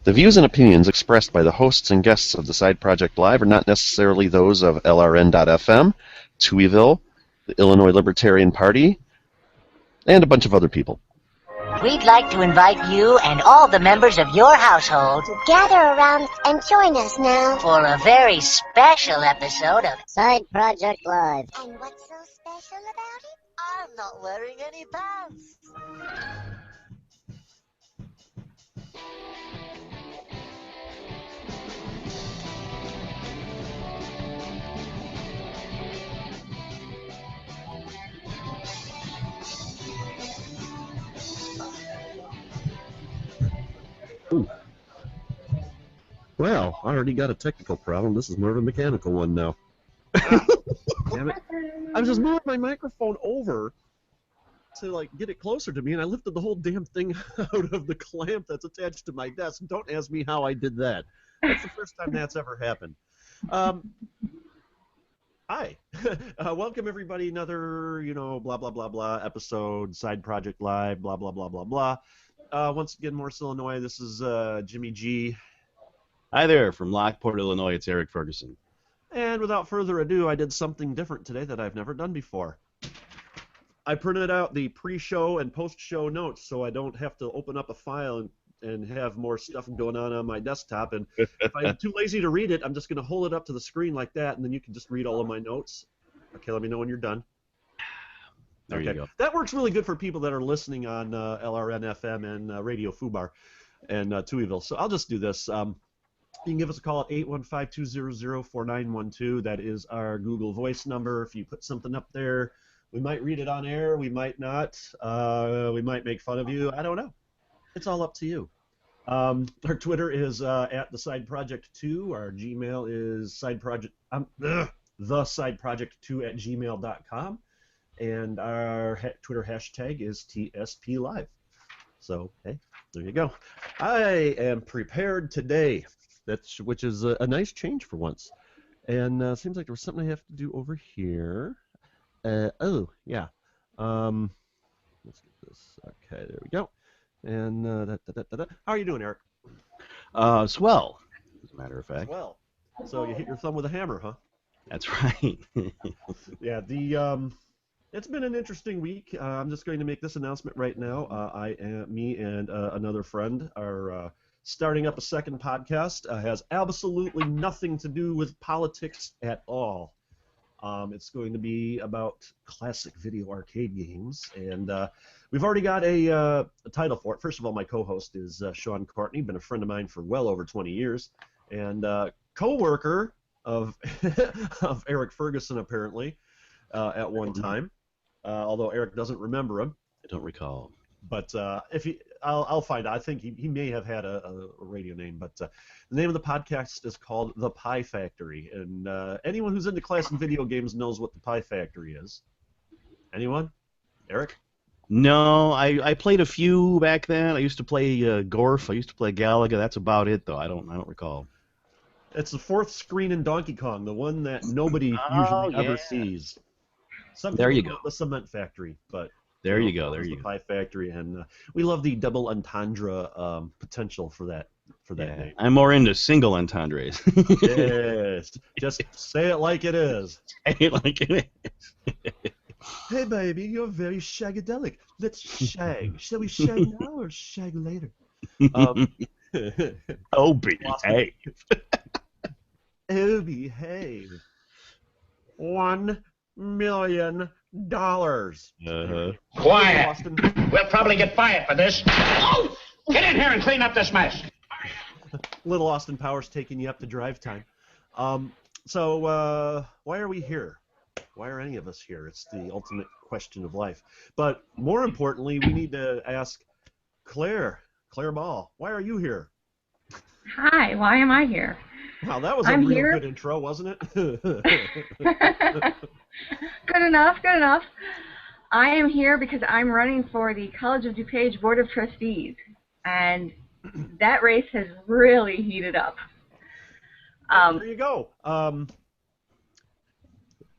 The views and opinions expressed by the hosts and guests of the Side Project Live are not necessarily those of LRN.FM, Tuiville, the Illinois Libertarian Party, and a bunch of other people. We'd like to invite you and all the members of your household to gather around and join us now for a very special episode of Side Project Live. And what's so special about it? I'm not wearing any pants. Ooh. Well, I already got a technical problem. This is more of a mechanical one now. Damn it. I was just moving my microphone over to get it closer to me, and I lifted the whole damn thing out of the clamp that's attached to my desk. Don't ask me how I did that. That's the first time that's ever happened. Hi. Welcome, everybody. Another, blah, blah, blah, blah episode, Side Project Live, blah, blah, blah, blah, blah. Once again, Morris, Illinois. This is Jimmy G. Hi there. From Lockport, Illinois, it's Eric Ferguson. And without further ado, I did something different today that I've never done before. I printed out the pre-show and post-show notes so I don't have to open up a file and have more stuff going on my desktop. And if I'm too lazy to read it, I'm just going to hold it up to the screen like that, and then you can just read all of my notes. Okay, let me know when you're done. There you go. That works really good for people that are listening on LRN FM and Radio Fubar and Tuiville. So I'll just do this. You can give us a call at 815-200-4912. That is our Google Voice number. If you put something up there, we might read it on air. We might not. We might make fun of you. I don't know. It's all up to you. Our Twitter is at the Side Project 2. Our Gmail is thesideproject2@gmail.com. And our Twitter hashtag is TSP Live. So, hey, there you go. I am prepared today, which is a nice change for once. And seems like there was something I have to do over here. Oh, yeah. Let's get this. Okay, there we go. And how are you doing, Eric? Swell, as a matter of fact. Well, so you hit your thumb with a hammer, huh? That's right. Yeah, it's been an interesting week. I'm just going to make this announcement right now. Me and another friend are starting up a second podcast. Has absolutely nothing to do with politics at all. It's going to be about classic video arcade games, and we've already got a title for it. First of all, my co-host is Sean Courtney, been a friend of mine for well over 20 years, and co-worker of of Eric Ferguson, apparently, at one time. Although Eric doesn't remember him. I don't recall. But I'll find out. I think he may have had a radio name. But the name of the podcast is called The Pie Factory. And anyone who's into classic video games knows what The Pie Factory is. Anyone? Eric? No, I played a few back then. I used to play Gorf. I used to play Galaga. That's about it, though. I don't recall. It's the fourth screen in Donkey Kong, the one that nobody usually ever sees. There you go. The Cement Factory, but there you go. The Pie Factory, and we love the double entendre potential for that name. I'm more into single entendres. Yes, just say it like it is. Say it like it is. Hey, baby, you're very shagadelic. Let's shag. Shall we shag now or shag later? Oh, behave. Oh, behave. $1 million. Quiet. We'll probably get fired for this. Oh! Get in here and clean up this mess. Little Austin Powers taking you up to drive time. So why are we here? Why are any of us here? It's the ultimate question of life. But more importantly, we need to ask Claire Ball, why are you here? Hi, why am I here? Wow, that was a real good intro, wasn't it? Good enough, good enough. I am here because I'm running for the College of DuPage Board of Trustees, and that race has really heated up. There you go.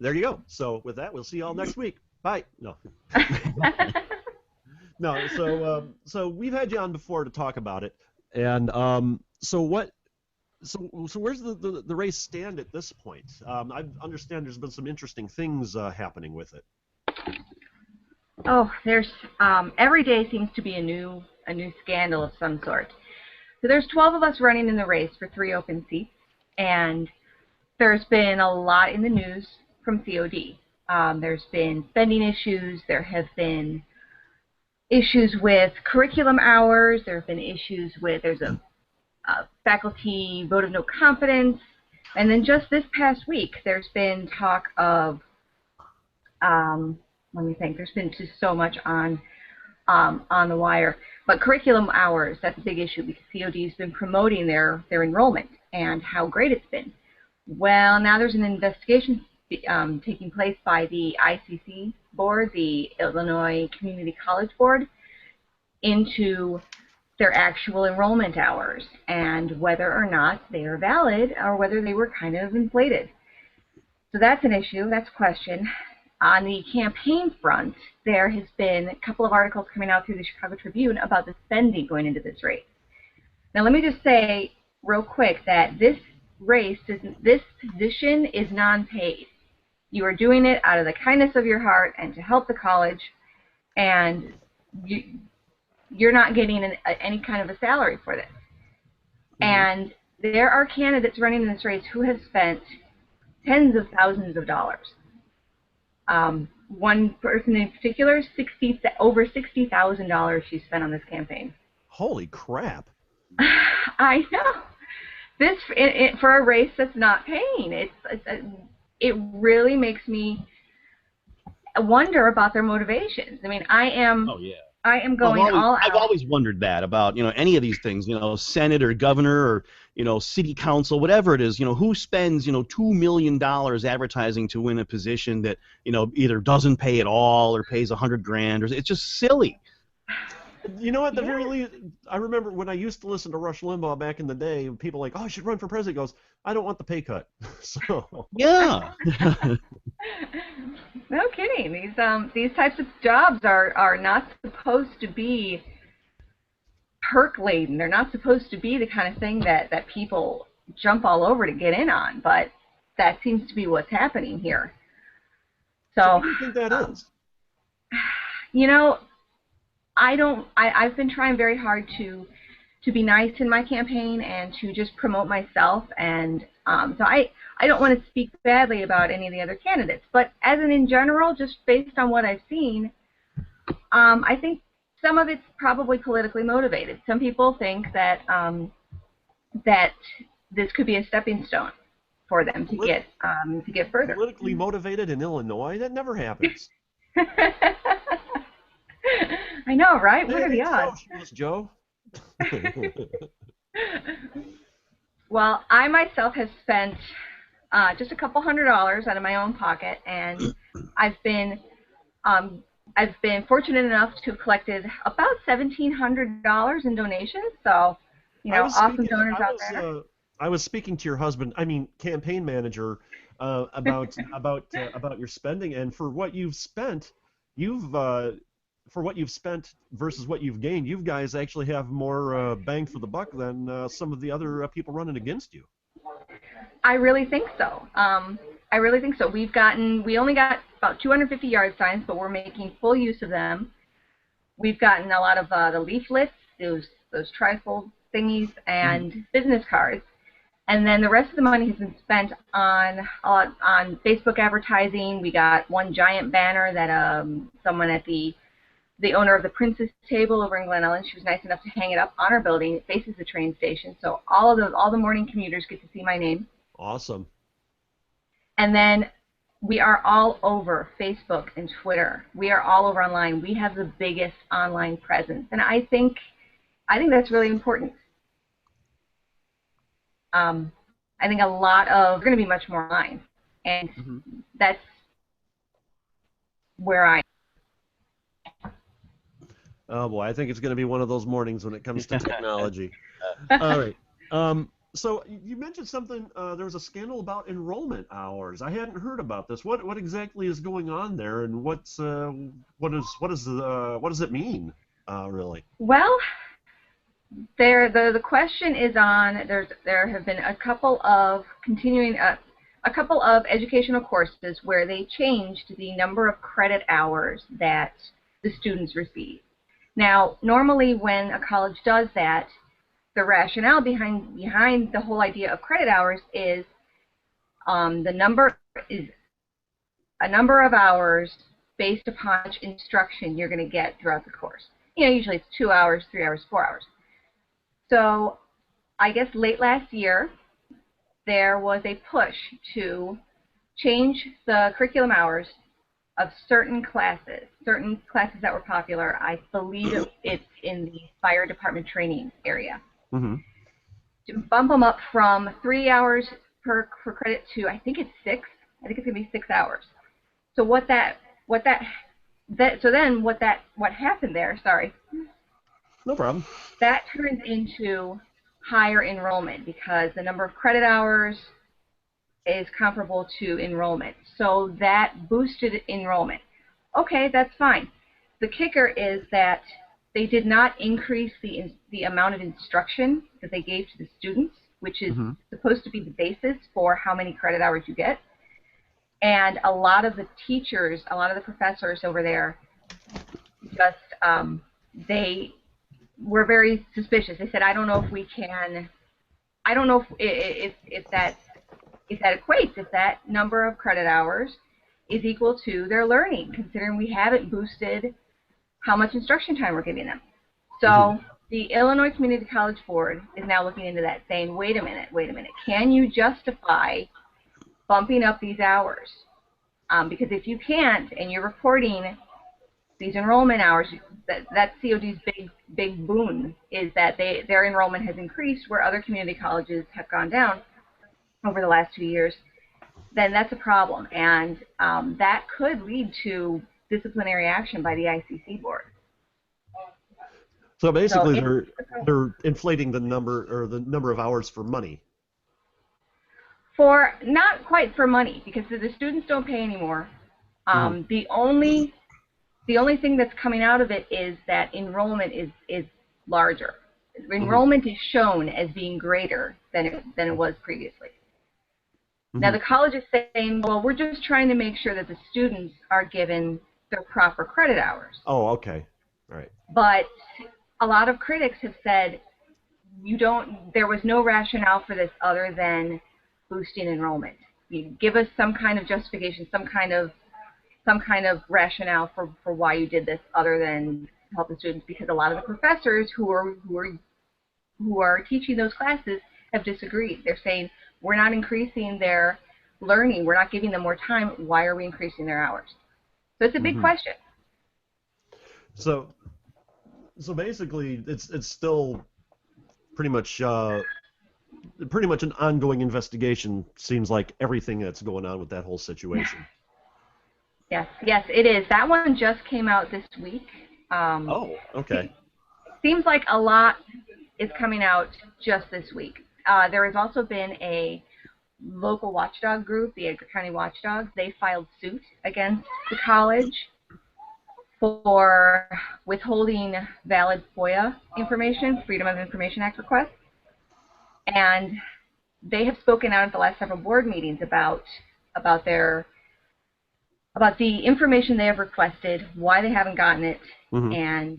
There you go. So with that, we'll see you all next week. Bye. No. No. So we've had you on before to talk about it. And so what? So where's the race stand at this point? I understand there's been some interesting things happening with it. Oh, there's every day seems to be a new scandal of some sort. So there's 12 of us running in the race for 3 open seats, and there's been a lot in the news from COD. There's been spending issues. There have been issues with curriculum hours. There have been issues with there's a faculty vote of no confidence, and then just this past week, there's been talk of let me think. There's been just so much on the wire. But curriculum hours, that's a big issue because COD has been promoting their enrollment and how great it's been. Well, now there's an investigation taking place by the ICC board, the Illinois Community College Board, into their actual enrollment hours and whether or not they are valid or whether they were kind of inflated. So that's an issue, that's a question. On the campaign front, there has been a couple of articles coming out through the Chicago Tribune about the spending going into this race. Now let me just say real quick that this position is non-paid. You are doing it out of the kindness of your heart and to help the college, and you're not getting any kind of a salary for this. Mm-hmm. And there are candidates running in this race who have spent tens of thousands of dollars. One person in particular, over $60,000 she spent on this campaign. Holy crap! I know. This for a race that's not paying. It really makes me wonder about their motivations. I mean, I am. Oh yeah. I am going all out. I've always wondered that about any of these things. Senate or governor or city council, whatever it is. Who spends $2 million advertising to win a position that either doesn't pay at all or pays $100,000 or it's just silly. You know, at the very least, I remember when I used to listen to Rush Limbaugh back in the day, people like, oh, I should run for president. He goes, I don't want the pay cut. So yeah. No kidding. These types of jobs are not supposed to be perk laden. They're not supposed to be the kind of thing that people jump all over to get in on. But that seems to be what's happening here. So what do you think that is? I've been trying very hard to be nice in my campaign and to just promote myself, and so I don't want to speak badly about any of the other candidates, but as in general, just based on what I've seen, I think some of it's probably politically motivated. Some people think that that this could be a stepping stone for them to get further. Politically motivated in Illinois? That never happens. I know, right? What are the odds? Joe. Well, I myself have spent just a couple $100s out of my own pocket, and I've been fortunate enough to have collected about $1,700 in donations. So, awesome donors out there. I was speaking to your husband, campaign manager, about your spending, and for what you've spent, versus what you've gained, you guys actually have more bang for the buck than some of the other people running against you. I really think so. I really think so. We only got about 250 yard signs, but we're making full use of them. We've gotten a lot of the leaflets, those trifold thingies, and business cards. And then the rest of the money has been spent on Facebook advertising. We got one giant banner that someone at the owner of the Princess Table over in Glen Ellen, she was nice enough to hang it up on our building. It faces the train station, so all the morning commuters get to see my name. Awesome. And then we are all over Facebook and Twitter. We are all over online. We have the biggest online presence, and I think that's really important. I think we're going to be much more online, and that's where I. Oh boy, I think it's going to be one of those mornings when it comes to technology. All right. So you mentioned something. There was a scandal about enrollment hours. I hadn't heard about this. What exactly is going on there, and what does it mean, really? Well, The question is on. There have been a couple of a couple of educational courses where they changed the number of credit hours that the students receive. Now, normally when a college does that, the rationale behind the whole idea of credit hours is the number is a number of hours based upon how much instruction you're going to get throughout the course. Usually it's 2 hours, 3 hours, 4 hours. So I guess late last year, there was a push to change the curriculum hours of certain classes that were popular. I believe it's in the fire department training area. Mm-hmm. To bump them up from 3 hours per credit to, I think it's 6. I think it's going to be 6 hours. So what happened there, sorry. No problem. That turns into higher enrollment because the number of credit hours is comparable to enrollment. So that boosted enrollment. Okay, that's fine. The kicker is that they did not increase the amount of instruction that they gave to the students, which is supposed to be the basis for how many credit hours you get. And a lot of the teachers, a lot of the professors over there, just they were very suspicious. They said, I don't know if we can. I don't know if that equates, if that number of credit hours is equal to their learning, considering we haven't boosted how much instruction time we're giving them. So the Illinois Community College Board is now looking into that, saying, wait a minute, can you justify bumping up these hours? Because if you can't, and you're reporting these enrollment hours, that's COD's big boon, is that their enrollment has increased where other community colleges have gone down over the last 2 years, then that's a problem. And that could lead to disciplinary action by the ICC board. So basically, they're inflating the number of hours for money. For not quite for money, because the students don't pay anymore. The only thing that's coming out of it is that enrollment is larger. Enrollment is shown as being greater than it was previously. Now the college is saying, well, we're just trying to make sure that the students are given their proper credit hours. Oh, okay, right. But a lot of critics have said there was no rationale for this other than boosting enrollment. You give us some kind of justification, some kind of rationale for why you did this other than help the students, because a lot of the professors who are teaching those classes have disagreed. They're saying, we're not increasing their learning, we're not giving them more time, why are we increasing their hours? So it's a big question. So basically it's still pretty much an ongoing investigation, seems like, everything that's going on with that whole situation. Yes, it is. That one just came out this week. Oh, okay. Seems like a lot is coming out just this week. There has also been a local watchdog group, the Edgar County Watchdogs. They filed suit against the college for withholding valid FOIA information, Freedom of Information Act requests. And they have spoken out at the last several board meetings about the information they have requested, why they haven't gotten it, and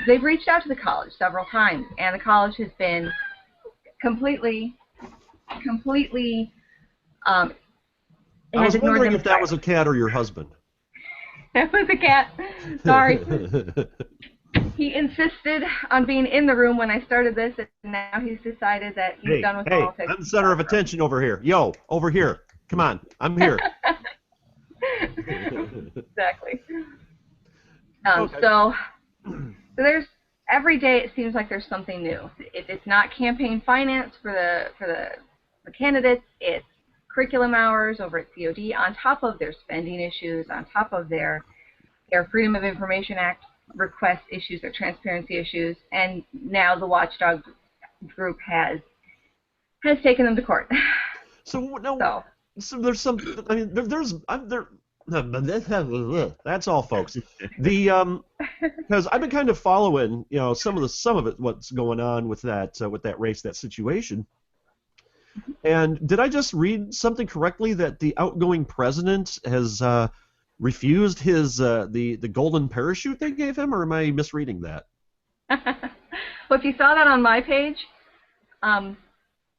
they've reached out to the college several times, and the college has been completely I was wondering if that was a cat or your husband. That was a cat. Sorry. He insisted on being in the room when I started this, and now he's decided that he's done with politics. I'm the center of attention over here. Yo, over here. Come on, I'm here. Exactly. Okay. So there's every day it seems like there's something new. It's not campaign finance for the candidates. It's curriculum hours over at COD on top of their spending issues, on top of their Freedom of Information Act request issues, their transparency issues, and now the watchdog group has taken them to court. So there's some. I mean, that's all, folks. because I've been kind of following, some of it, what's going on with that race, that situation. And did I just read something correctly that the outgoing president has refused his the golden parachute they gave him, or am I misreading that? Well, if you saw that on my page,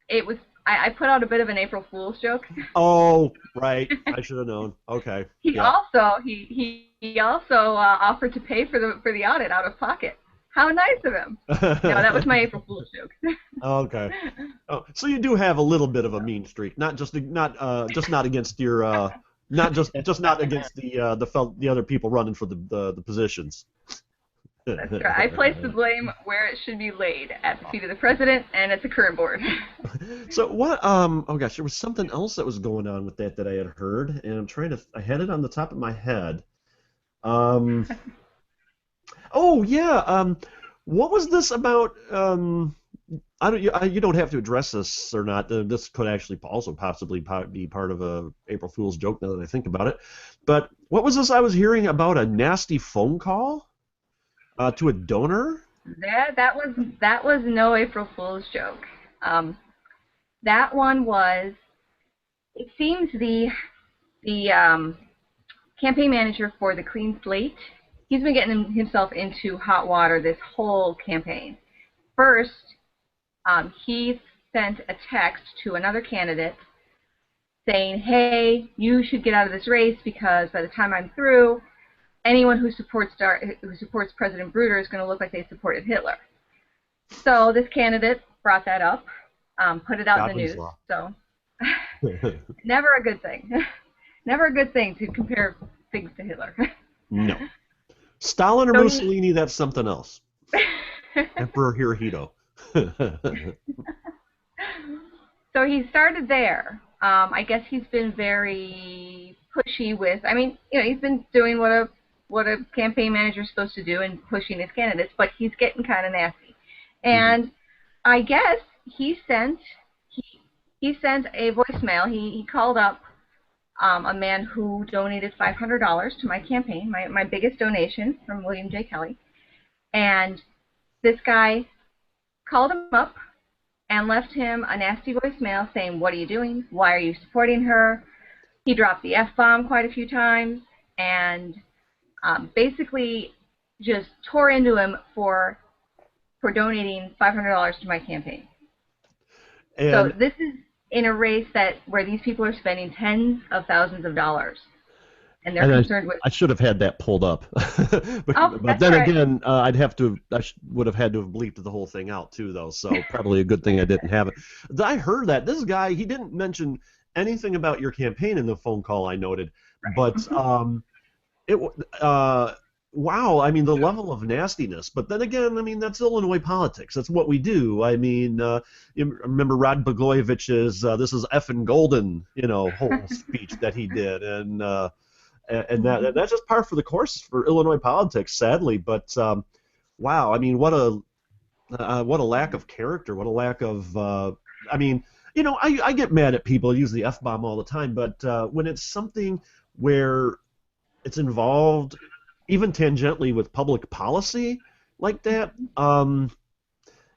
it was I put out a bit of an April Fool's joke. Oh, right. I should have known. Okay. He also offered to pay for the audit out of pocket. How nice of him. No, that was my April Fool's joke. Okay. Oh, so you do have a little bit of a mean streak, just not against your just not against the other people running for the positions. That's right. I place the blame where it should be laid, at the feet of the president and at the current board. So what? Oh gosh, there was something else that was going on with that I had heard, and I had it on the top of my head. Oh yeah. What was this about? You don't have to address this or not. This could actually also possibly be part of a April Fool's joke now that I think about it. But what was this I was hearing about, a nasty phone call to a donor? That was no April Fool's joke. That one was. It seems the campaign manager for the Clean Slate, he's been getting himself into hot water this whole campaign. First, he sent a text to another candidate saying, hey, you should get out of this race because by the time I'm through, anyone who supports President Bruder is going to look like they supported Hitler. So this candidate brought that up, put it out in the news. Law. So never a good thing. Never a good thing to compare things to Hitler. No. Stalin or Mussolini, that's something else. Emperor Hirohito. So he started there. I guess he's been very pushy with. I mean, he's been doing what a campaign manager is supposed to do and pushing his candidates, but he's getting kind of nasty. And I guess he sent a voicemail. He called up a man who donated $500 to my campaign, my biggest donation from William J. Kelly, and this guy called him up and left him a nasty voicemail saying, what are you doing? Why are you supporting her? He dropped the F-bomb quite a few times and basically just tore into him for donating $500 to my campaign. And so this is in a race where these people are spending tens of thousands of dollars. And they're concerned with. I should have had that pulled up, but then again, I would have had to have bleeped the whole thing out too, though. So probably a good thing I didn't have it. I heard that this guy, he didn't mention anything about your campaign in the phone call I noted, but wow, I mean the level of nastiness. But then again, I mean that's Illinois politics. That's what we do. I mean, you remember Rod Blagojevich's "This is effing golden," whole speech that he did, and that's just par for the course for Illinois politics, sadly. But wow, I mean, what a lack of character, what a lack of. I mean, I get mad at people who use the F-bomb all the time, but when it's something where it's involved, even tangentially with public policy like that,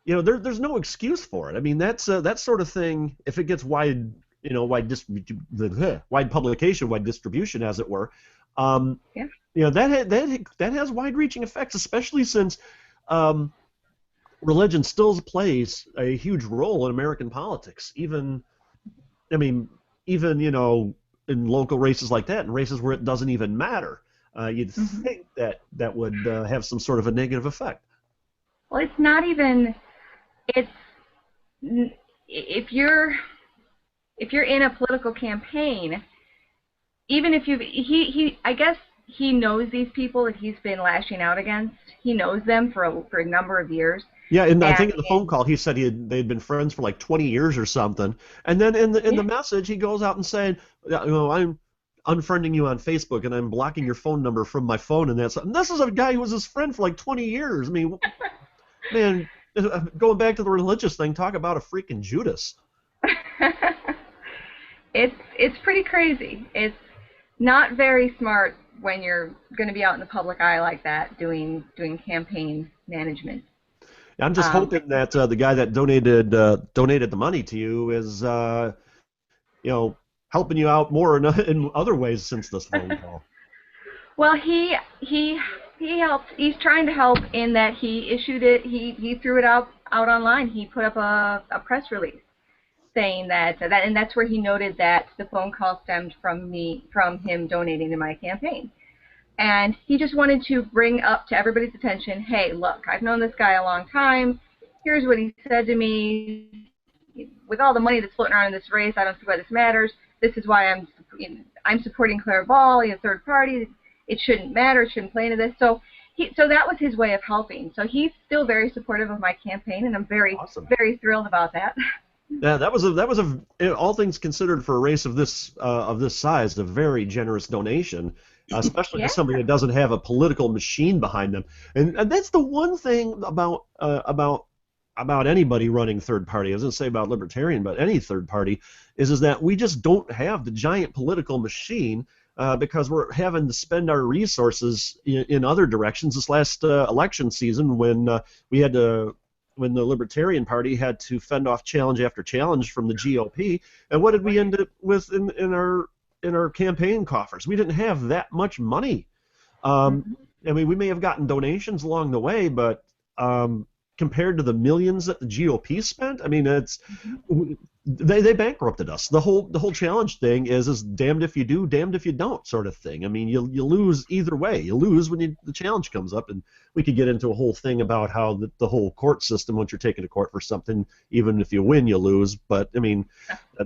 there's no excuse for it. I mean, that sort of thing, if it gets wide publication, wide distribution, as it were, that has wide-reaching effects, especially since religion still plays a huge role in American politics. Even in local races like that, and races where it doesn't even matter, you'd think that would have some sort of a negative effect. Well, it's not even. If you're in a political campaign, even if I guess he knows these people that he's been lashing out against. He knows them for a number of years. Yeah, and I think in the phone call he said they'd been friends for like 20 years or something. And then in the message he goes out and saying, I'm unfriending you on Facebook and I'm blocking your phone number from my phone and that's. And this is a guy who was his friend for like 20 years. I mean, man, going back to the religious thing, talk about a freaking Judas. It's pretty crazy. It's not very smart when you're going to be out in the public eye like that doing campaign management. I'm just hoping that the guy that donated the money to you is helping you out more in other ways since this phone call. Well, he helped. He's trying to help in that he issued it. He threw it out online. He put up a press release saying that, and that's where he noted that the phone call stemmed from him donating to my campaign. And he just wanted to bring up to everybody's attention, hey, look, I've known this guy a long time. Here's what he said to me. With all the money that's floating around in this race, I don't see why this matters. This is why I'm supporting Claire Ball, a third party. It shouldn't matter. It shouldn't play into this. So that was his way of helping. So he's still very supportive of my campaign, and I'm very thrilled about that. Yeah, that was all things considered for a race of this size, a very generous donation, especially to somebody that doesn't have a political machine behind them. And that's the one thing about anybody running third party. I was going to say about Libertarian, but any third party is that we just don't have the giant political machine because we're having to spend our resources in other directions. This last election season, when when the Libertarian Party had to fend off challenge after challenge from the GOP, and what did we end up with in our campaign coffers? We didn't have that much money. I mean, we may have gotten donations along the way, but compared to the millions that the GOP spent, I mean, they bankrupted us. The whole challenge thing is damned if you do, damned if you don't sort of thing. I mean, you lose either way. You lose when the challenge comes up, and we could get into a whole thing about how the whole court system, once you're taken to court for something, even if you win, you lose. But I mean,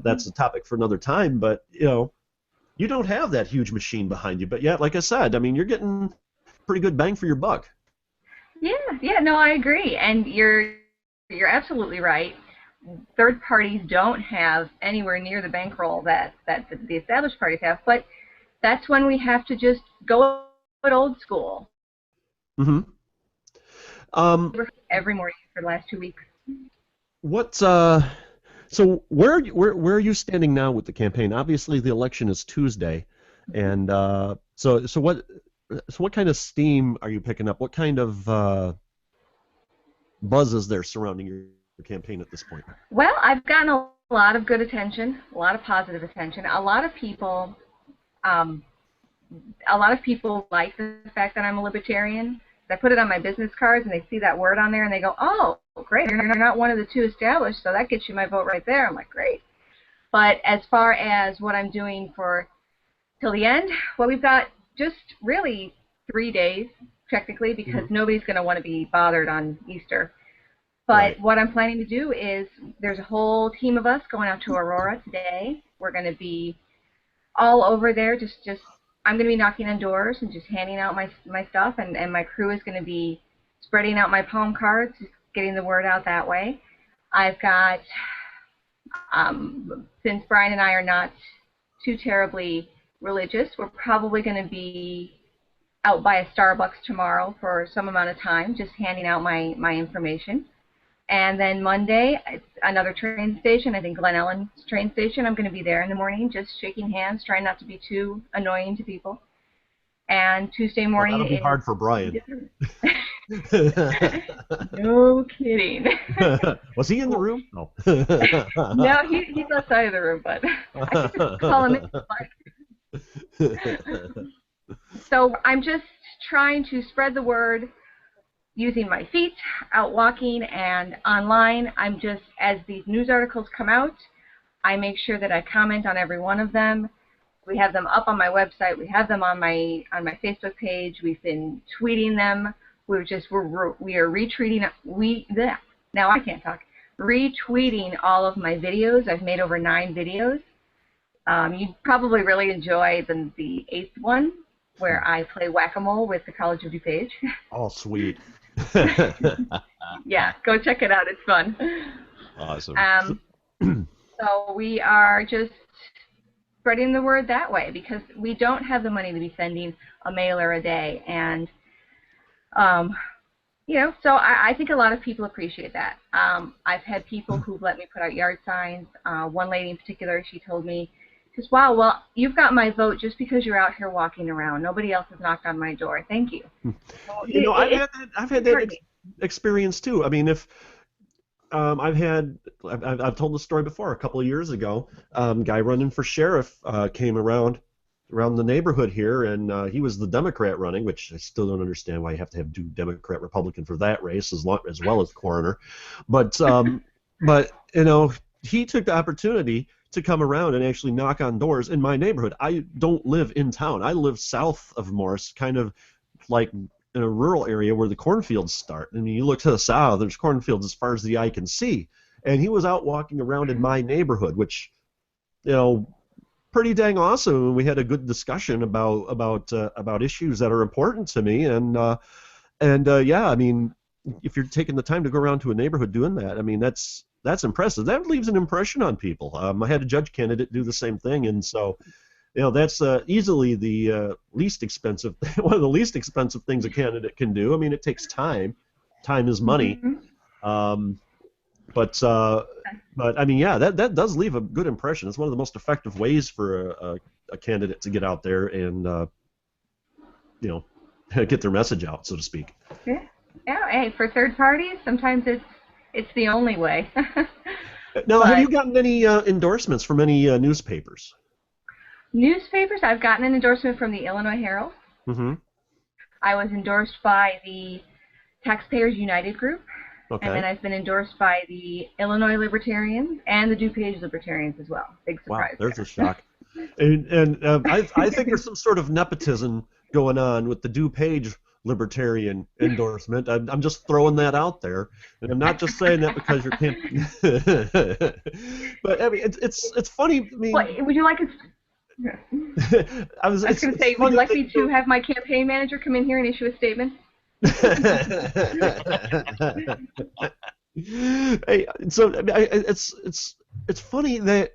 that's a topic for another time. But you don't have that huge machine behind you. But yet, like I said, I mean, you're getting pretty good bang for your buck. Yeah, no, I agree, and you're absolutely right. Third parties don't have anywhere near the bankroll that the established parties have, but that's when we have to just go old school. Mm-hmm. Every morning for the last 2 weeks. So where are you standing now with the campaign? Obviously, the election is Tuesday, and so what kind of steam are you picking up? What kind of buzz is there surrounding your campaign at this point? Well, I've gotten a lot of good attention, a lot of positive attention. A lot of people like the fact that I'm a libertarian. I put it on my business cards, and they see that word on there, and they go, "Oh, great! You're not one of the two established, so that gets you my vote right there." I'm like, "Great." But as far as what I'm doing till the end, well, we've got just really 3 days, technically, because nobody's going to want to be bothered on Easter. But what I'm planning to do is there's a whole team of us going out to Aurora today. We're going to be all over there. I'm going to be knocking on doors and just handing out my stuff, and my crew is going to be spreading out my palm cards, just getting the word out that way. I've got, since Brian and I are not too terribly religious, we're probably going to be out by a Starbucks tomorrow for some amount of time, just handing out my information. And then Monday, it's another train station, I think Glen Ellen's train station. I'm going to be there in the morning, just shaking hands, trying not to be too annoying to people. And Tuesday morning... That'll be hard for Brian. No kidding. Was he in the room? No. No, he's outside of the room, but I can call him in. So I'm just trying to spread the word using my feet, out walking, and online. I'm just, as these news articles come out, I make sure that I comment on every one of them. We have them up on my website. We have them on my Facebook page. We've been tweeting them. We are retweeting. Now I can't talk. Retweeting all of my videos. I've made over 9 videos. You'd probably really enjoy the 8th one, where I play whack-a-mole with the College of DuPage. Oh, sweet. Yeah, go check it out. It's fun. Awesome. So we are just spreading the word that way because we don't have the money to be sending a mailer a day. And, so I think a lot of people appreciate that. I've had people who've let me put out yard signs. One lady in particular, she told me Just, wow, well, you've got my vote just because you're out here walking around. Nobody else has knocked on my door. Thank you. You know, I've had that experience too. I mean, if I've told the story before. A couple of years ago, guy running for sheriff came around the neighborhood here, and he was the Democrat running, which I still don't understand why you have to do Democrat Republican for that race as well as coroner. But you know, he took the opportunity to come around and actually knock on doors in my neighborhood. I don't live in town. I live south of Morris, kind of like in a rural area where the cornfields start. And you look to the south, there's cornfields as far as the eye can see. And he was out walking around in my neighborhood, which, you know, pretty dang awesome. We had a good discussion about issues that are important to me. And yeah, I mean, if you're taking the time to go around to a neighborhood doing that, I mean, that's impressive. That leaves an impression on people. I had a judge candidate do the same thing, and so, you know, that's easily the least expensive, one of the least expensive things a candidate can do. I mean, it takes time. Time is money. But I mean, yeah, that does leave a good impression. It's one of the most effective ways for a candidate to get out there and, you know, get their message out, so to speak. Yeah. Yeah. Hey, for third parties, sometimes it's the only way. Now, have you gotten any endorsements from any newspapers? Newspapers, I've gotten an endorsement from the Illinois Herald. Mm-hmm. I was endorsed by the Taxpayers United group. Okay. And then I've been endorsed by the Illinois Libertarians and the DuPage Libertarians as well. Big surprise. Wow, there's a shock. And I think there's some sort of nepotism going on with the DuPage Libertarian endorsement. I'm just throwing that out there, and I'm not just saying that because you're campaigning. But I mean, it's funny. I mean, what, would you like us? I was going to say, would you like me to have my campaign manager come in here and issue a statement? Hey, so it's funny that.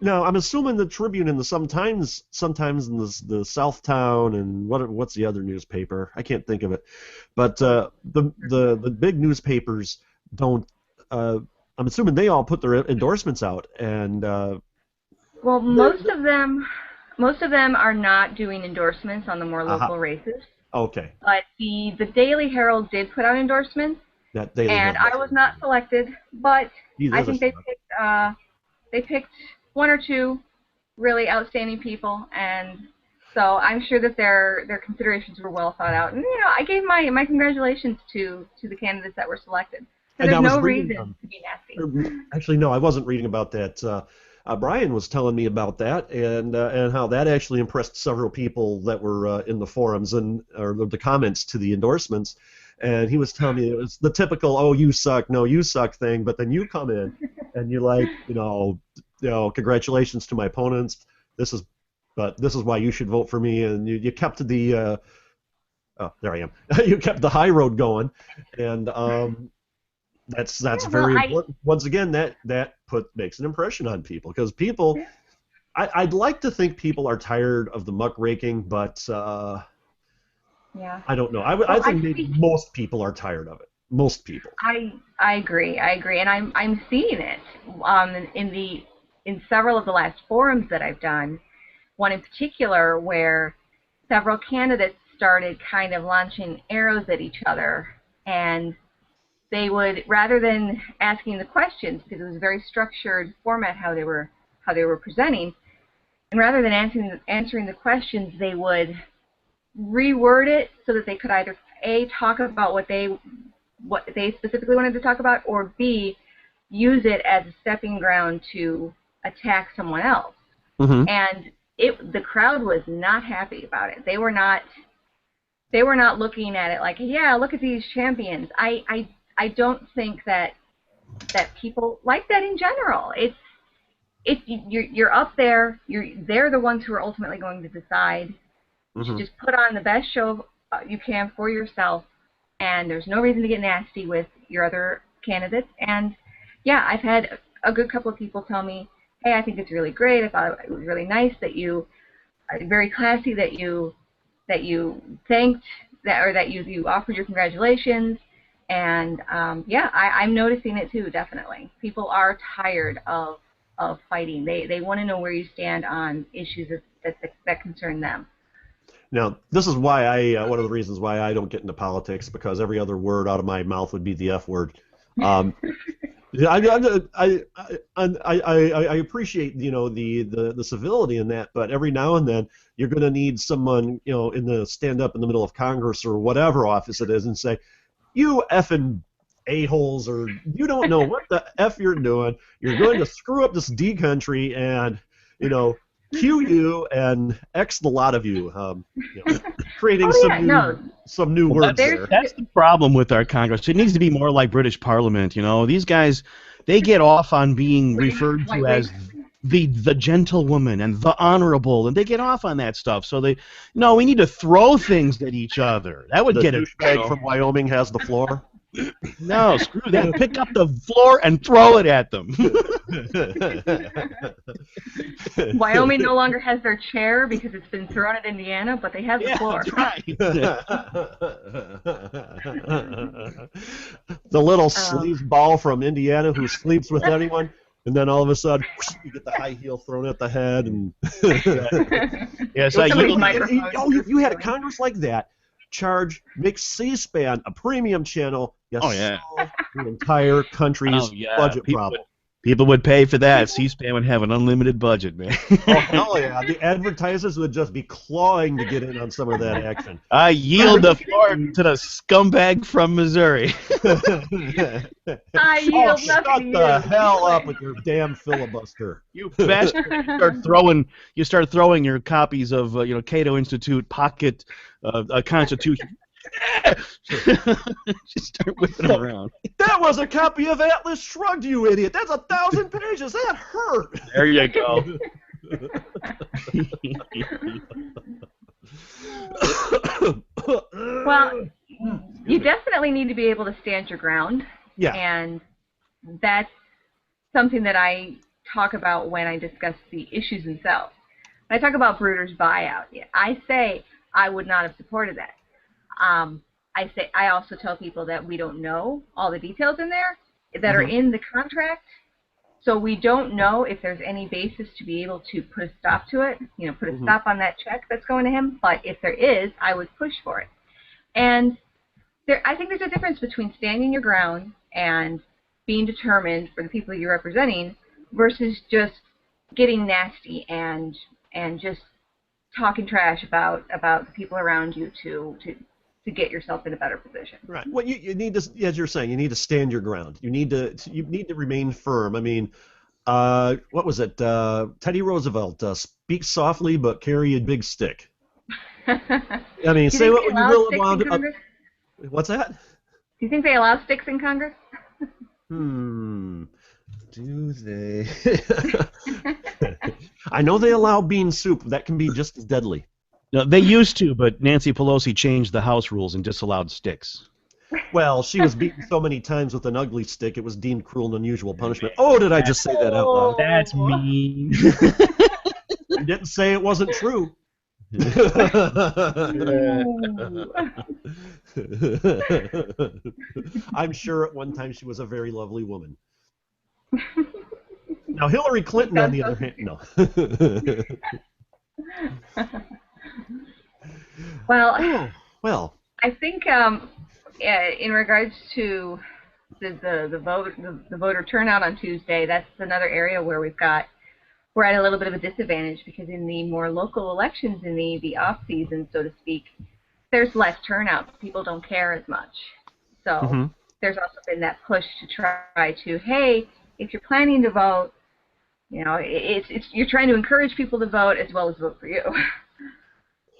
Now, I'm assuming the Tribune and the sometimes in the Southtown and what's the other newspaper? I can't think of it. But the big newspapers don't. I'm assuming they all put their endorsements out, and. Well, most of them are not doing endorsements on the more local races. Okay. But the Daily Herald did put out endorsements, and I was not selected. But I think they picked one or two really outstanding people, and so I'm sure that their considerations were well thought out. And you know, I gave my congratulations to the candidates that were selected. So there's no reason to be nasty. Actually, no, I wasn't reading about that. Brian was telling me about that, and how that actually impressed several people that were in the forums or the comments to the endorsements. And he was telling me it was the typical "oh, you suck, no, you suck" thing. But then you come in and you're like, you know, congratulations to my opponents. This is why you should vote for me. And you kept the there I am. You kept the high road going, and that's very important. Once again, that makes an impression on people, because people. I'd like to think people are tired of the muckraking, but I don't know. I think maybe most people are tired of it. Most people. I agree, and I'm seeing it in several of the last forums that I've done. One in particular where several candidates started kind of launching arrows at each other, and they would, rather than asking the questions, because it was a very structured format how they were presenting, and rather than answering the questions, they would reword it so that they could either A, talk about what they specifically wanted to talk about, or B, use it as a stepping ground to attack someone else. Mm-hmm. And the crowd was not happy about it. They were not looking at it like, yeah, look at these champions. I don't think that people like that in general. You're up there. They're the ones who are ultimately going to decide. You should just put on the best show you can for yourself, and there's no reason to get nasty with your other candidates. And yeah, I've had a good couple of people tell me, hey, I think it's really great. I thought it was really nice that you, very classy that you thanked that, or that you offered your congratulations. And yeah, I'm noticing it too, definitely. People are tired of fighting. They want to know where you stand on issues that concern them. Now, this is why one of the reasons why I don't get into politics, because every other word out of my mouth would be the F word. I appreciate the civility in that, but every now and then you're going to need someone stand up in the middle of Congress or whatever office it is and say, "You effing a-holes," or "You don't know what the F you're doing. You're going to screw up this D country and Q you and X the lot of you." Creating some new words there. That's the problem with our Congress. It needs to be more like British Parliament. These guys, they get off on being referred to as the gentlewoman and the honorable, and they get off on that stuff. So we need to throw things at each other. That would get it. The douchebag from Wyoming has the floor. No, screw that. Pick up the floor and throw it at them. Wyoming no longer has their chair because it's been thrown at Indiana, but they have the floor. That's right. The little sleazeball from Indiana who sleeps with anyone, and then all of a sudden you get the high heel thrown at the head. And yes, if you had a Congress like that, make C-SPAN a premium channel. Yes, solve the entire country's budget problem. People would pay for that. C-SPAN would have an unlimited budget, man. Oh, hell yeah. The advertisers would just be clawing to get in on some of that action. I yield the floor to the scumbag from Missouri. I yield Shut nothing. the hell up with your damn filibuster. You bastard. You start throwing your copies of Cato Institute pocket Constitution. Just start whipping them around. That was a copy of Atlas Shrugged, you idiot. That's 1,000 pages. That hurt. There you go. Well, you definitely need to be able to stand your ground. Yeah. And that's something that I talk about when I discuss the issues themselves. When I talk about Bruder's buyout, I say I would not have supported that. I also tell people that we don't know all the details in there that are in the contract, so we don't know if there's any basis to be able to put a stop to it, put a stop on that check that's going to him. But if there is, I would push for it. And I think there's a difference between standing your ground and being determined for the people you're representing versus just getting nasty and just talking trash about the people around you to get yourself in a better position. Right. Well, you need to, as you're saying, you need to stand your ground. You need to remain firm. I mean, what was it? Teddy Roosevelt, speak softly but carry a big stick. I mean, say what you will about it. What's that? Do you think they allow sticks in Congress? Do they? I know they allow bean soup. That can be just as deadly. No, they used to, but Nancy Pelosi changed the House rules and disallowed sticks. Well, she was beaten so many times with an ugly stick, it was deemed cruel and unusual punishment. Oh, did I just say that out loud? That's mean. You didn't say it wasn't true. I'm sure at one time she was a very lovely woman. Now, Hillary Clinton, on the other hand, no. Well, I think in regards to the voter turnout on Tuesday, that's another area where we're at a little bit of a disadvantage because in the more local elections, in the off season, so to speak, there's less turnout. People don't care as much. So there's also been that push to try to, hey, if you're planning to vote, you're trying to encourage people to vote as well as vote for you.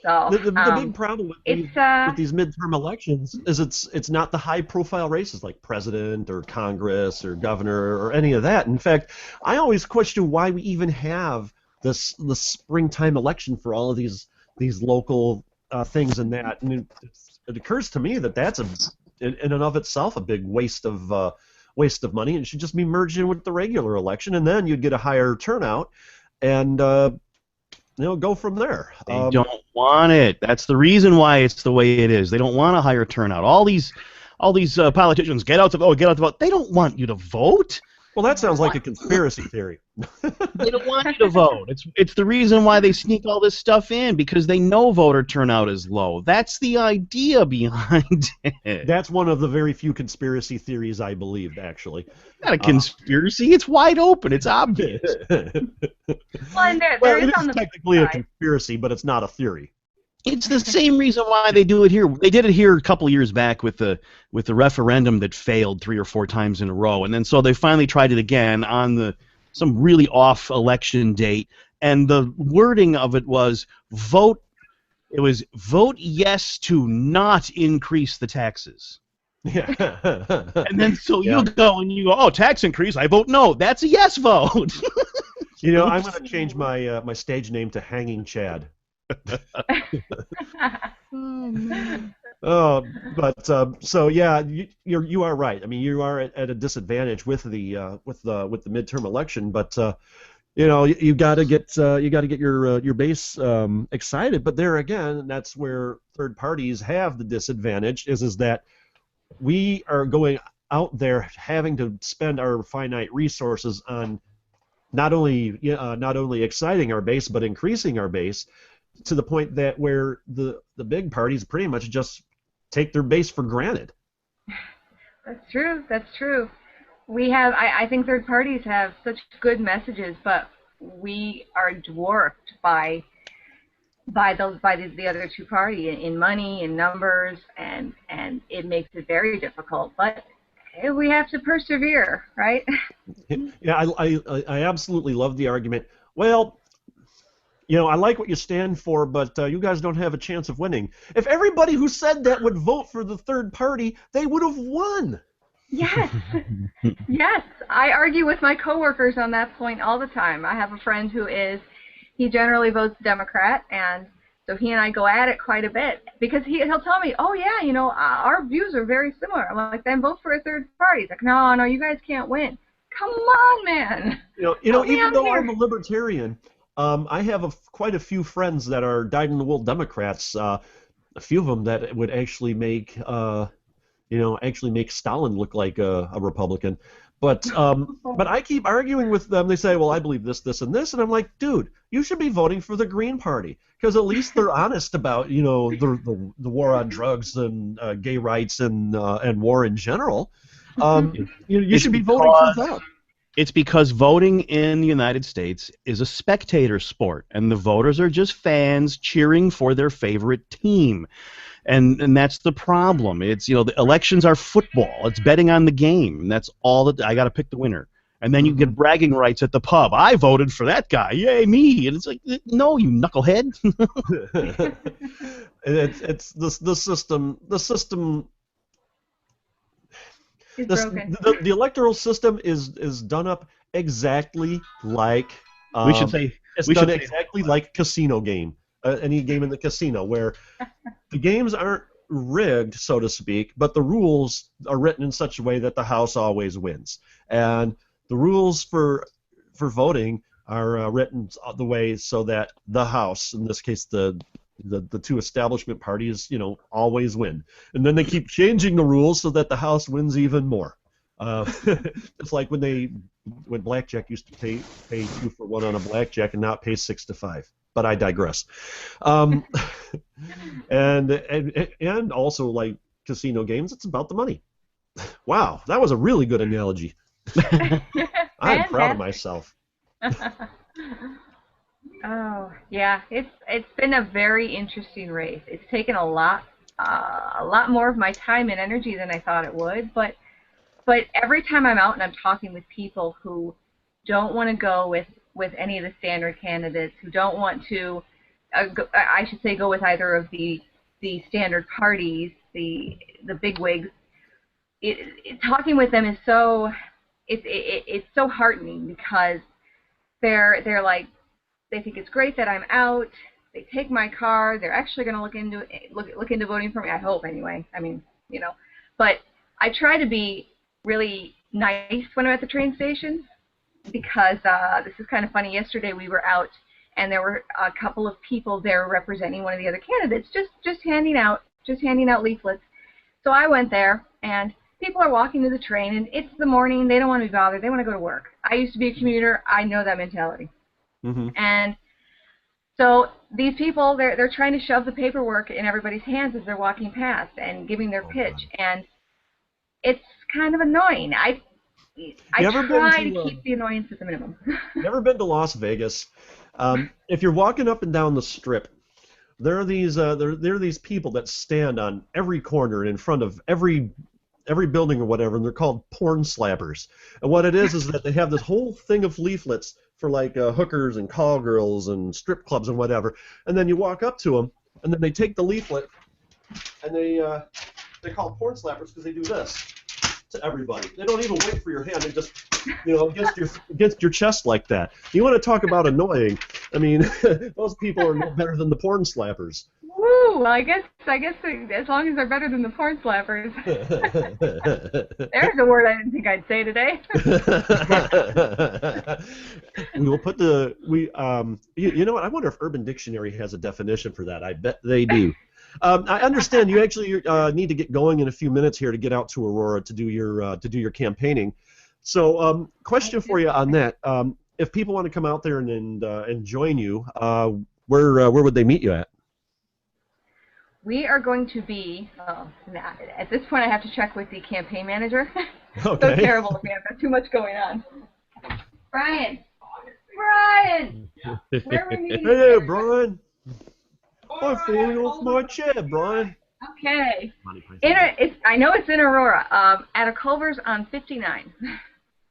So the big problem with these midterm elections is it's not the high-profile races like president or Congress or governor or any of that. In fact, I always question why we even have the springtime election for all of these local things and that. And it occurs to me that that's in and of itself a big waste of money, and it should just be merged in with the regular election, and then you'd get a higher turnout and go from there. They don't want it. That's the reason why it's the way it is. They don't want a higher turnout. All these politicians get out to vote. They don't want you to vote. Well, that sounds like a conspiracy theory. They don't want you to vote. It's the reason why they sneak all this stuff in, because they know voter turnout is low. That's the idea behind it. That's one of the very few conspiracy theories I believed, actually. Not a conspiracy. It's wide open. It's obvious. Well, and there Well, is it on is the technically a side. conspiracy, but it's not a theory. It's the same reason why they do it here. They did it here a couple years back with the referendum that failed 3 or 4 times in a row, and then so they finally tried it again on some really off election date, and the wording of it was vote yes to not increase the taxes. Yeah. And then so you go, oh, tax increase, I vote no. That's a yes vote. I'm going to change my my stage name to Hanging Chad. So yeah, you are right. I mean, you are at a disadvantage with the midterm election, but you got to get your base excited. But there again, that's where third parties have the disadvantage is that we are going out there having to spend our finite resources on not only exciting our base but increasing our base, to the point that where the big parties pretty much just take their base for granted. That's true. That's true. I think third parties have such good messages, but we are dwarfed by the other two parties in money and numbers, and it makes it very difficult. But we have to persevere, right? Yeah, I absolutely love the argument. Well, I like what you stand for, but you guys don't have a chance of winning. If everybody who said that would vote for the third party, they would have won. Yes. Yes. I argue with my coworkers on that point all the time. I have a friend he generally votes Democrat, and so he and I go at it quite a bit because he'll tell me, oh yeah, our views are very similar. I'm like, then vote for a third party. He's like, no, you guys can't win. Come on, man. Even though I'm a libertarian, I have quite a few friends that are dyed-in-the-wool Democrats. A few of them that would actually make Stalin look like a Republican. But I keep arguing with them. They say, well, I believe this, this, and this, and I'm like, dude, you should be voting for the Green Party because at least they're honest about the war on drugs and gay rights and war in general. You should be voting for them. It's because voting in the United States is a spectator sport, and the voters are just fans cheering for their favorite team. And that's the problem. It's the elections are football. It's betting on the game. And that's all that I got to pick the winner. And then you get bragging rights at the pub. I voted for that guy. Yay, me. And it's like, no, you knucklehead. it's the system. The electoral system is done up exactly like like casino game, any game in the casino where the games aren't rigged, so to speak, but the rules are written in such a way that the house always wins, and the rules for voting are written the way so that the house, in this case the two establishment parties, always win. And then they keep changing the rules so that the house wins even more. It's like when blackjack used to pay 2 for 1 on a blackjack, and now it pays 6 to 5. But I digress. And also like casino games, it's about the money. Wow, that was a really good analogy. I'm proud of myself. Oh yeah, it's been a very interesting race. It's taken a lot more of my time and energy than I thought it would. But every time I'm out and I'm talking with people who don't want to go with any of the standard candidates, who don't want to, go with either of the standard parties, the bigwigs, talking with them is it's so heartening because they're like, they think it's great that I'm out. They take my car. They're actually going to look into voting for me. I hope, anyway. I mean, But I try to be really nice when I'm at the train station because this is kind of funny. Yesterday we were out and there were a couple of people there representing one of the other candidates, just handing out leaflets. So I went there and people are walking to the train, and it's the morning. They don't want to be bothered. They want to go to work. I used to be a commuter. I know that mentality. Mm-hmm. And so these people, they're trying to shove the paperwork in everybody's hands as they're walking past and giving their pitch, and it's kind of annoying. I try to keep the annoyance at the minimum. You ever been to Las Vegas? If you're walking up and down the strip, there are these people that stand on every corner in front of every building or whatever, and they're called porn slappers. And what it is that they have this whole thing of leaflets for like hookers and call girls and strip clubs and whatever. And then you walk up to them, and then they take the leaflet, and they call porn slappers because they do this to everybody. They don't even wait for your hand. They just, against your chest like that. You want to talk about annoying? I mean, those people are no better than the porn slappers. Woo! Well, I guess as long as they're better than the porn slappers. There's a word I didn't think I'd say today. We will put you know what? I wonder if Urban Dictionary has a definition for that. I bet they do. I understand you actually need to get going in a few minutes here to get out to Aurora to do your campaigning. So, question for you on that: if people want to come out there and join you, where would they meet you at? We are going to be. At this point, I have to check with the campaign manager. Okay. So terrible of me. I've got too much going on. Brian, where are we meeting? Hey, Brian. I'm falling off my chair, Brian. Okay. I know it's in Aurora. At a Culver's on 59.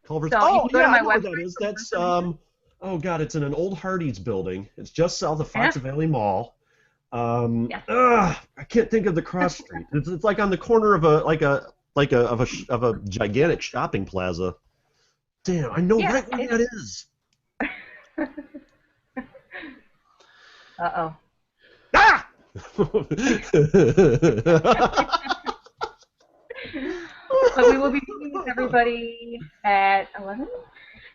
Culver's. So oh, you can go yeah, to my I know where website. that is. That's oh God, it's in an old Hardee's building. It's just south of Fox Valley Mall. Yes. I can't think of the cross street. It's like on the corner of a gigantic shopping plaza. Damn, I know right where that is. Uh-oh. Ah! But we will be meeting with everybody at 11?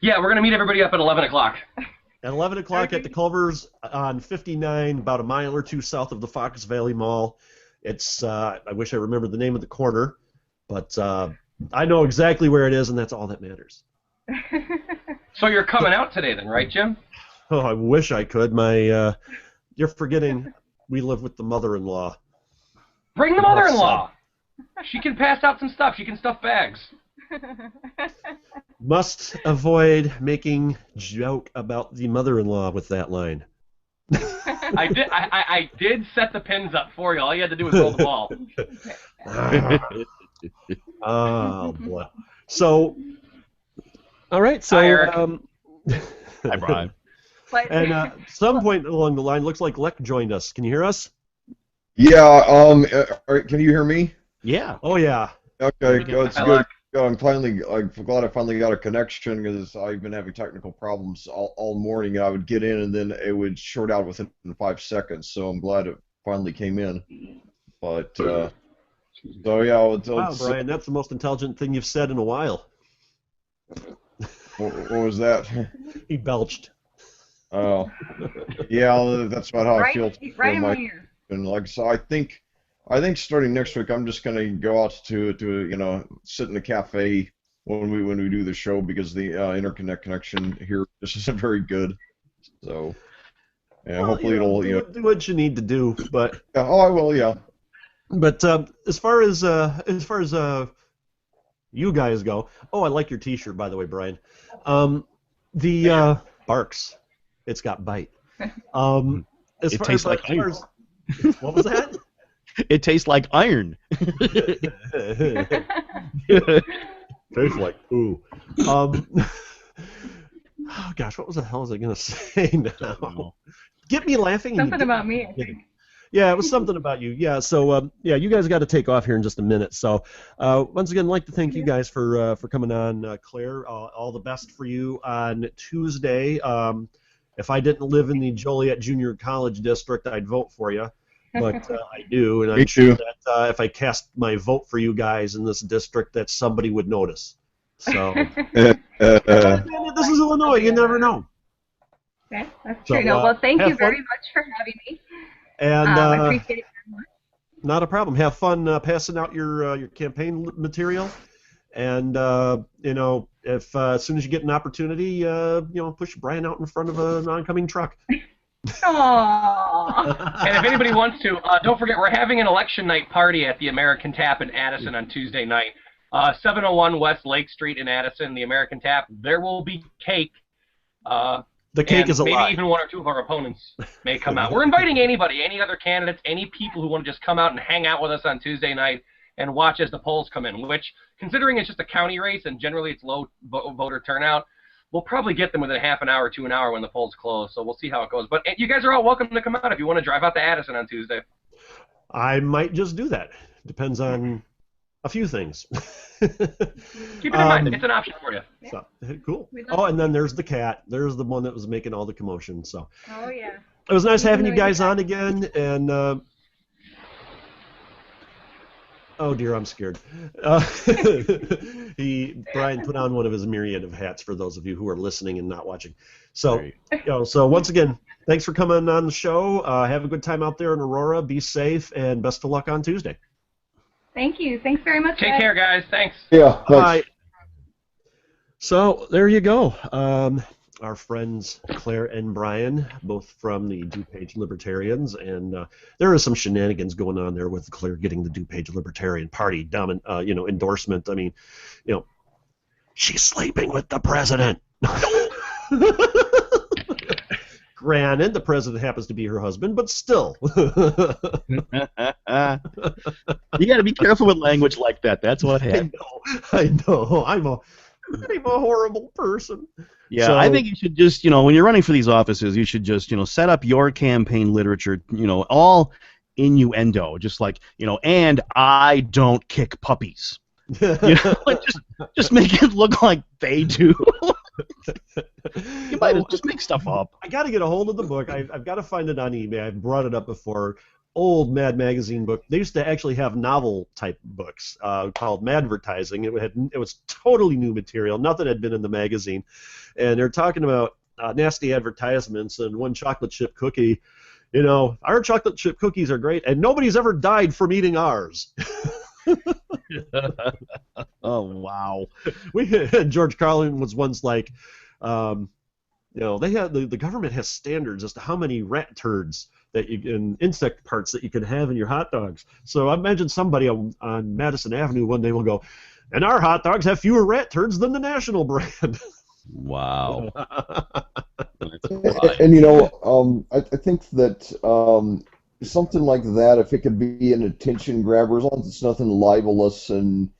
Yeah, we're going to meet everybody up at 11 o'clock. At 11 o'clock at the Culver's on 59, about a mile or two south of the Fox Valley Mall. It's, I wish I remembered the name of the corner, but I know exactly where it is, and that's all that matters. So you're coming out today then, right, Jim? Oh, I wish I could. You're forgetting we live with the mother-in-law. Bring the mother-in-law. She can pass out some stuff. She can stuff bags. Must avoid making joke about the mother-in-law with that line. I did set the pins up for you. All you had to do was roll the ball. Oh boy. So, all right. So, hi, Eric. Hi, Brian. And at some point along the line, looks like Lek joined us. Can you hear us? Yeah. Can you hear me? Yeah. Oh yeah. Okay. It's Hi, good. Lek. I'm glad I finally got a connection because I've been having technical problems all morning. I would get in and then it would short out within 5 seconds. So I'm glad it finally came in. But so yeah. Wow, Brian, that's the most intelligent thing you've said in a while. What was that? He belched. Oh, yeah. That's about how I feel. Right in my ear. And like so, I think starting next week, I'm just gonna go out to sit in a cafe when we do the show because the internet connection here just isn't very good. So yeah, well, hopefully it'll do what you need to do. But oh, I will. Yeah. But as far as you guys go, oh, I like your T-shirt, by the way, Brian. The barks, it's got bite. It tastes like iron. What was that? It tastes like iron. Tastes like poo. Oh gosh, what was the hell was I gonna say now? Get me laughing. Something about me, I think. Yeah, it was something about you. Yeah, so yeah, you guys got to take off here in just a minute. So once again, I'd like to thank you guys for coming on, Claire. All the best for you on Tuesday. If I didn't live in the Joliet Junior College District, I'd vote for you. But I do, and I'm sure that if I cast my vote for you guys in this district, that somebody would notice. So this is Illinois. You never know. Okay, that's true. Well, thank you very much for having me. And I appreciate it very much. Not a problem. Have fun passing out your campaign material, and if as soon as you get an opportunity, push Brian out in front of an oncoming truck. Aww. And if anybody wants to, don't forget we're having an election night party at the American Tap in Addison on Tuesday night. 701 West Lake Street in Addison, the American Tap. There will be cake. The cake is a maybe lie. even one or two of our opponents may come out. We're inviting anybody, any other candidates, any people who want to just come out and hang out with us on Tuesday night and watch as the polls come in, which, considering it's just a county race and generally it's low voter turnout, we'll probably get them within a half an hour to an hour when the polls close, so we'll see how it goes. But you guys are all welcome to come out if you want to drive out to Addison on Tuesday. I might just do that. Depends on a few things. Keep it in mind. It's an option for you. So, cool. Oh, and then there's the cat. There's the one that was making all the commotion. So. Oh, yeah. It was nice having you guys on again, and oh dear, I'm scared. Brian put on one of his myriad of hats for those of you who are listening and not watching. So, so once again, thanks for coming on the show. Have a good time out there in Aurora. Be safe, and best of luck on Tuesday. Thank you. Thanks very much. Take care, guys. Thanks. Yeah. Bye. So there you go. Our friends Claire and Brian, both from the DuPage Libertarians, and there is some shenanigans going on there with Claire getting the DuPage Libertarian Party endorsement. I mean, she's sleeping with the president. Granted, the president happens to be her husband, but still. You got to be careful with language like that. That's what happens. I know. I'm a horrible person. Yeah, so, I think you should just, when you're running for these offices, you should just, set up your campaign literature, all innuendo, just like, and I don't kick puppies. Just make it look like they do. You might just make stuff up. I got to get a hold of the book. I've got to find it on eBay. I've brought it up before. Old Mad Magazine book. They used to actually have novel type books called Madvertising. It was totally new material. Nothing had been in the magazine, and they're talking about nasty advertisements and one chocolate chip cookie. Our chocolate chip cookies are great, and nobody's ever died from eating ours. Oh wow! George Carlin was once like, they have the government has standards as to how many rat turds that and insect parts that you can have in your hot dogs. So I imagine somebody on Madison Avenue one day will go, and our hot dogs have fewer rat turds than the national brand. Wow. And I think that something like that, if it could be an attention grabber, as long as it's nothing libelous and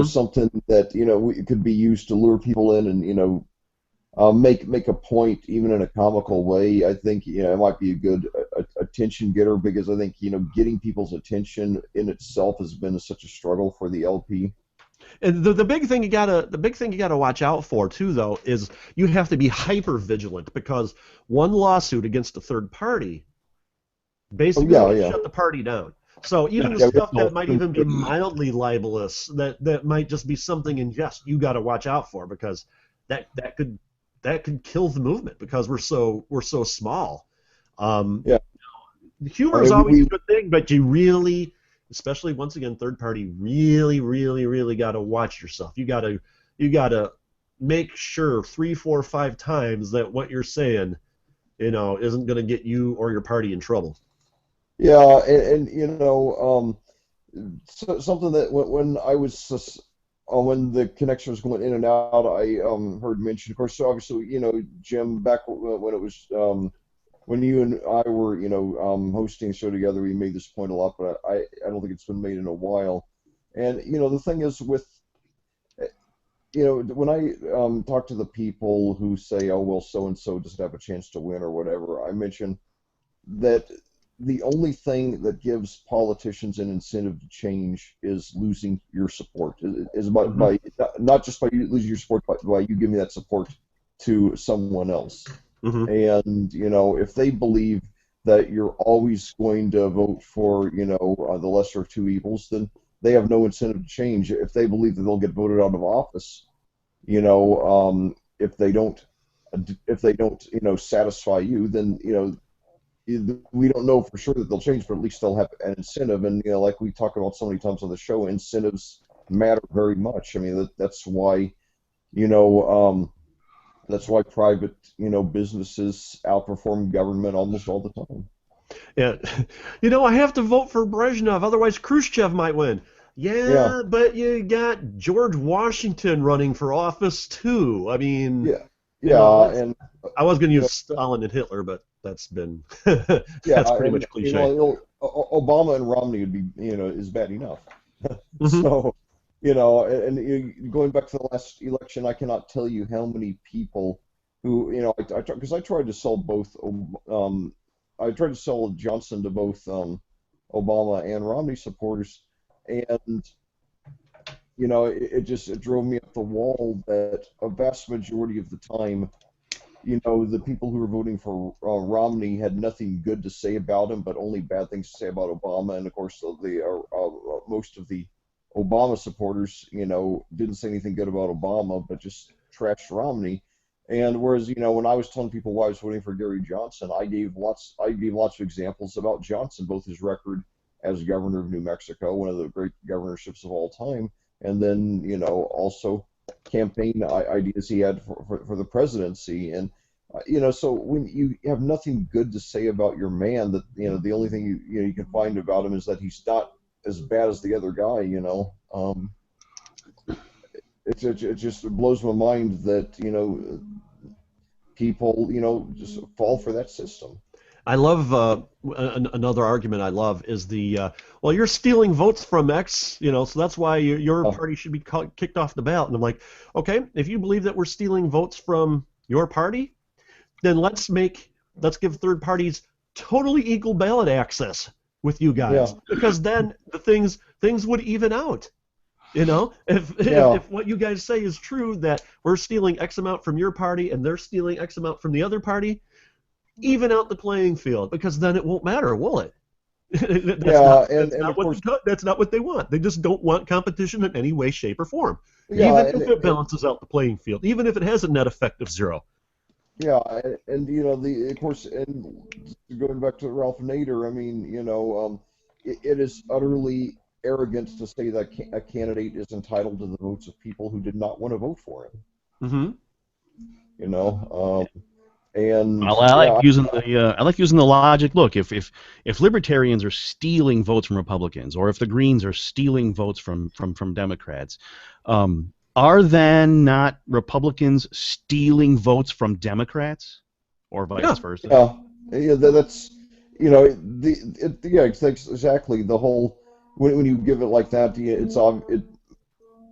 something that it could be used to lure people in and make a point even in a comical way. I think it might be a good attention getter, because I think getting people's attention in itself has been such a struggle for the LP. And the big thing you gotta watch out for too, though, is you have to be hyper vigilant, because one lawsuit against a third party basically shut the party down. So even the stuff that might even be mildly libelous, that might just be something in jest, you got to watch out for, because that could kill the movement, because we're so small. Humor is always a good thing, but you really, especially once again, third party, really, really, really got to watch yourself. You got to make sure 3, 4, 5 times that what you're saying, isn't going to get you or your party in trouble. Yeah, and something that when I was when the connection was going in and out, I heard mention. Of course, so obviously, Jim, back when it was when you and I were, hosting a show together, we made this point a lot, but I don't think it's been made in a while. And the thing is with when I talk to the people who say, oh well, so and so doesn't have a chance to win or whatever, I mention that the only thing that gives politicians an incentive to change is losing your support. Is by not just by you losing your support, but by you giving that support to someone else. And if they believe that you're always going to vote for the lesser of two evils, then they have no incentive to change. If they believe that they'll get voted out of office, if they don't satisfy you, then we don't know for sure that they'll change, but at least they'll have an incentive. And like we talk about so many times on the show, incentives matter very much. I mean, that's why, that's why private, businesses outperform government almost all the time. Yeah, I have to vote for Brezhnev, otherwise Khrushchev might win. Yeah, but you got George Washington running for office too. I mean, and I was going to use Stalin and Hitler, but that's been that's pretty much cliche. Obama and Romney would be, is bad enough. Mm-hmm. So, going back to the last election, I cannot tell you how many people who, because I tried to sell both. I tried to sell Johnson to both Obama and Romney supporters, and it drove me up the wall that a vast majority of the time, the people who were voting for Romney had nothing good to say about him, but only bad things to say about Obama. And of course, most of the Obama supporters, didn't say anything good about Obama, but just trashed Romney. And whereas, when I was telling people why I was voting for Gary Johnson, I gave lots of examples about Johnson, both his record as governor of New Mexico, one of the great governorships of all time, and then, also campaign ideas he had for the presidency. And, so when you have nothing good to say about your man, that, the only thing you can find about him is that he's not as bad as the other guy, it just blows my mind that, people, just fall for that system. I love another argument I love is well, you're stealing votes from X, so that's why your party should be kicked off the ballot. And I'm like, okay, if you believe that we're stealing votes from your party, then let's give third parties totally equal ballot access with you guys, because then the things would even out. If what you guys say is true, that we're stealing X amount from your party and they're stealing X amount from the other party, even out the playing field, because then it won't matter, will it? That's not what they want. They just don't want competition in any way, shape, or form. Even if it balances out the playing field, even if it has a net effect of 0. Yeah, and of course, and going back to Ralph Nader, I mean, it is utterly arrogant to say that a candidate is entitled to the votes of people who did not want to vote for him. Mm-hmm. And I like using the logic. Look, if libertarians are stealing votes from Republicans, or if the Greens are stealing votes from Democrats, are then not Republicans stealing votes from Democrats, or vice versa? Yeah, that's exactly the whole. When you give it like that, it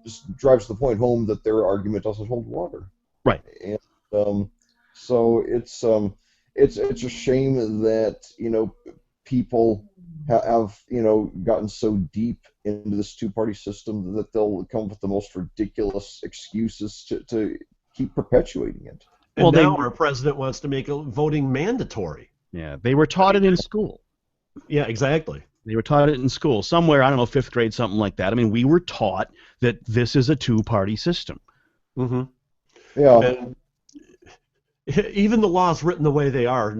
just drives the point home that their argument doesn't hold water. Right. And so it's a shame that people have gotten so deep into this two-party system that they'll come up with the most ridiculous excuses to keep perpetuating it. And now our president wants to make voting mandatory. Yeah, they were taught it in school. Yeah, exactly. They were taught it in school, somewhere, I don't know, 5th grade, something like that. I mean, we were taught that this is a two-party system. Mm-hmm. Yeah. And even the laws written the way they are,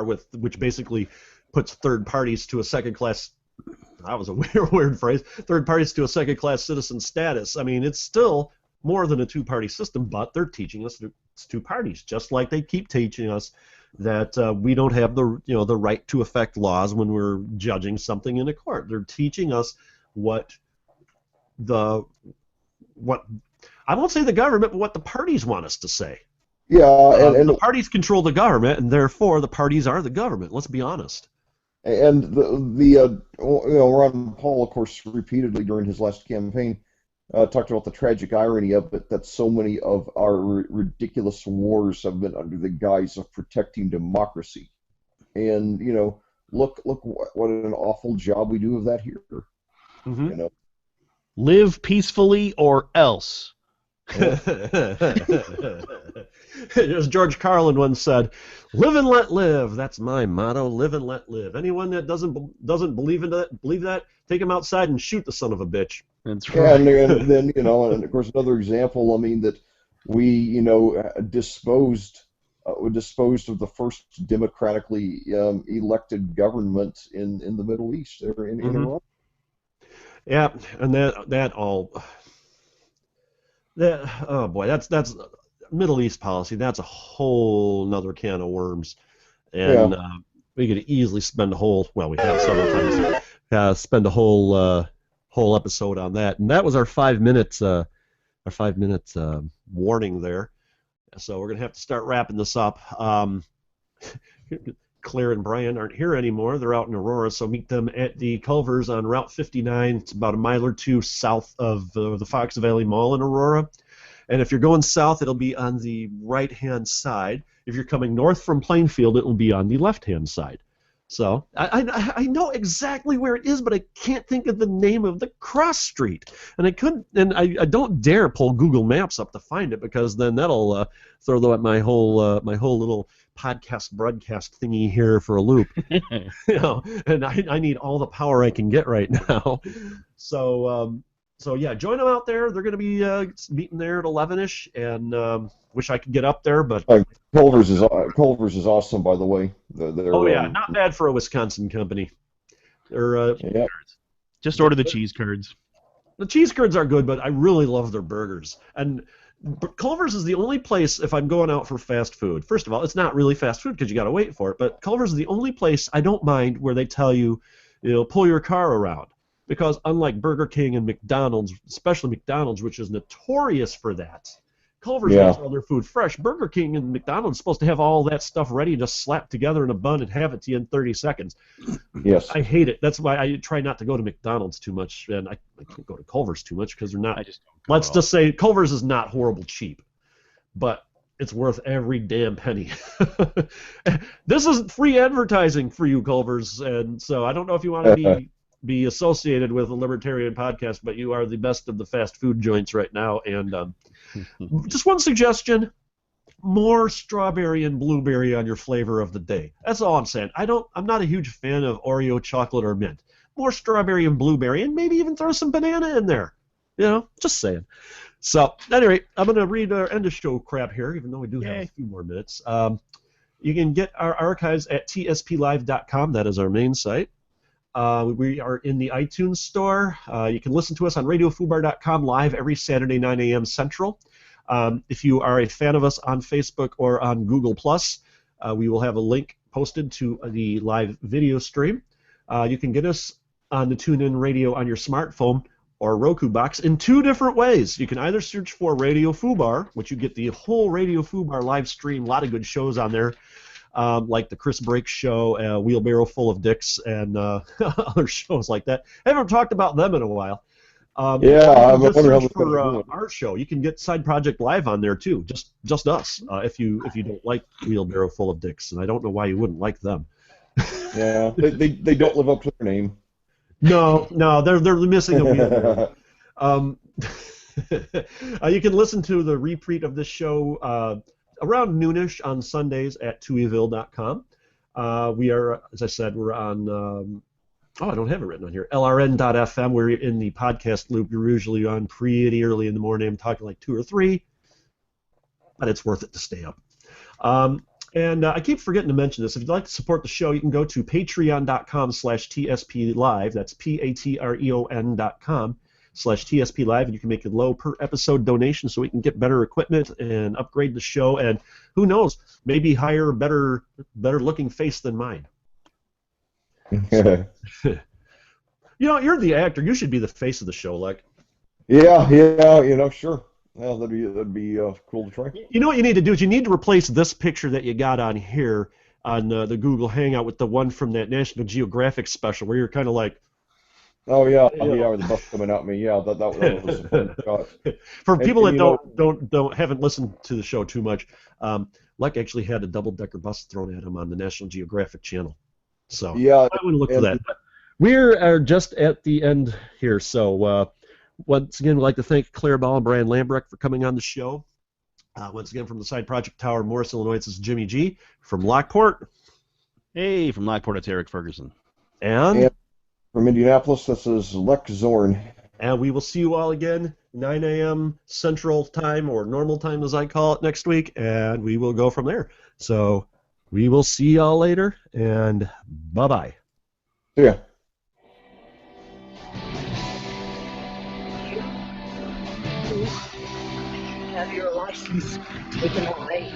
which basically puts third parties to a second-class, that was a weird phrase, third parties to a second-class citizen status. I mean, it's still more than a two-party system, but they're teaching us it's two parties, just like they keep teaching us that we don't have the right to affect laws when we're judging something in a court. They're teaching us what I won't say the government, but what the parties want us to say. Yeah, and the parties control the government, and therefore the parties are the government. Let's be honest. And Ron Paul, of course, repeatedly during his last campaign, talked about the tragic irony of it, that so many of our ridiculous wars have been under the guise of protecting democracy. And, look what an awful job we do of that here. Mm-hmm. Live peacefully or else. As George Carlin once said, "Live and let live." That's my motto. Live and let live. Anyone that doesn't believe that, take him outside and shoot the son of a bitch. That's right. And then and of course another example. I mean that we disposed disposed of the first democratically elected government in the Middle East, or in Iran. Yeah, and oh boy, that's Middle East policy. That's a whole nother can of worms, and we could easily spend a whole, well, we have several times, spend a whole episode on that. And that was our 5 minutes warning there. So we're gonna have to start wrapping this up. Claire and Brian aren't here anymore. They're out in Aurora, so meet them at the Culvers on Route 59. It's about a mile or two south of the Fox Valley Mall in Aurora. And if you're going south, it'll be on the right-hand side. If you're coming north from Plainfield, it'll be on the left-hand side. So I know exactly where it is, but I can't think of the name of the cross street. And I don't dare pull Google Maps up to find it, because then that'll throw my whole little podcast broadcast thingy here for a loop. And I need all the power I can get right now. So yeah, join them out there. They're going to be meeting there at 11ish, and wish I could get up there, but Culver's is awesome, by the way. Not bad for a Wisconsin company. They're just order the cheese curds. The cheese curds are good, but I really love their burgers. And Culver's is the only place, if I'm going out for fast food. First of all, it's not really fast food because you got to wait for it. But Culver's is the only place I don't mind where they tell you, pull your car around. Because unlike Burger King and McDonald's, especially McDonald's, which is notorious for that, Culver's makes all their food fresh. Burger King and McDonald's are supposed to have all that stuff ready, just slapped together in a bun and have it to you in 30 seconds. Yes. I hate it. That's why I try not to go to McDonald's too much, and I can't go to Culver's too much because they're not. Let's just say Culver's is not horrible cheap, but it's worth every damn penny. This isn't free advertising for you, Culver's, and so I don't know if you want to be associated with a libertarian podcast, but you are the best of the fast food joints right now. And just one suggestion: more strawberry and blueberry on your flavor of the day. That's all I'm saying. I'm not a huge fan of Oreo, chocolate, or mint. More strawberry and blueberry, and maybe even throw some banana in there. Just saying. So, at any rate, I'm going to read our end of show crap here, even though we do have a few more minutes. You can get our archives at tsplive.com. That is our main site. We are in the iTunes store. You can listen to us on radiofubar.com live every Saturday, 9 a.m. Central. If you are a fan of us on Facebook or on Google+, we will have a link posted to the live video stream. You can get us on the TuneIn Radio on your smartphone or Roku box in two different ways. You can either search for Radio Fubar, which you get the whole Radio Fubar live stream, a lot of good shows on there. Like the Chris Brake Show, Wheelbarrow Full of Dicks, and other shows like that. I haven't talked about them in a while. I'm wondering how for our show. You can get Side Project Live on there too, just us. If you don't like Wheelbarrow Full of Dicks, and I don't know why you wouldn't like them. Yeah, they don't live up to their name. No, they're missing a wheelbarrow. You can listen to the repeat of this show around noonish on Sundays at tueville.com. We are, as I said, we're on, I don't have it written on here, lrn.fm. We're in the podcast loop. You're usually on pretty early in the morning. I'm talking like 2 or 3, but it's worth it to stay up. And I keep forgetting to mention this. If you'd like to support the show, you can go to patreon.com/tsplive. That's patreon.com/tsplive, and you can make a low per episode donation so we can get better equipment and upgrade the show, and who knows, maybe hire a better looking face than mine. You're the actor. You should be the face of the show, like. Yeah, sure. Well, that'd be cool to try. You know what you need to do is you need to replace this picture that you got on here on the Google Hangout with the one from that National Geographic special where you're kind of like. Oh yeah, with the bus coming at me. Yeah, that was a fun shot. For people that haven't listened to the show too much, Luck actually had a double-decker bus thrown at him on the National Geographic channel. So yeah, I want to look for that. We are just at the end here, so. Once again, we'd like to thank Claire Ball and Brian Lambrecht for coming on the show. Once again, from the Side Project Tower, Morris, Illinois, this is Jimmy G. From Lockport. Hey, from Lockport, it's Eric Ferguson. And from Indianapolis, this is Lex Zorn. And we will see you all again 9 a.m. Central Time, or normal time as I call it, next week, and we will go from there. So we will see y'all later, and bye-bye. Yeah. Have your license taken away.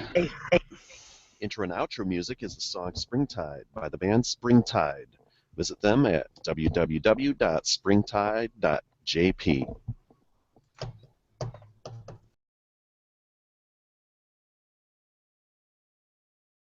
Intro and outro music is the song Springtide by the band Springtide. Visit them at www.springtide.jp.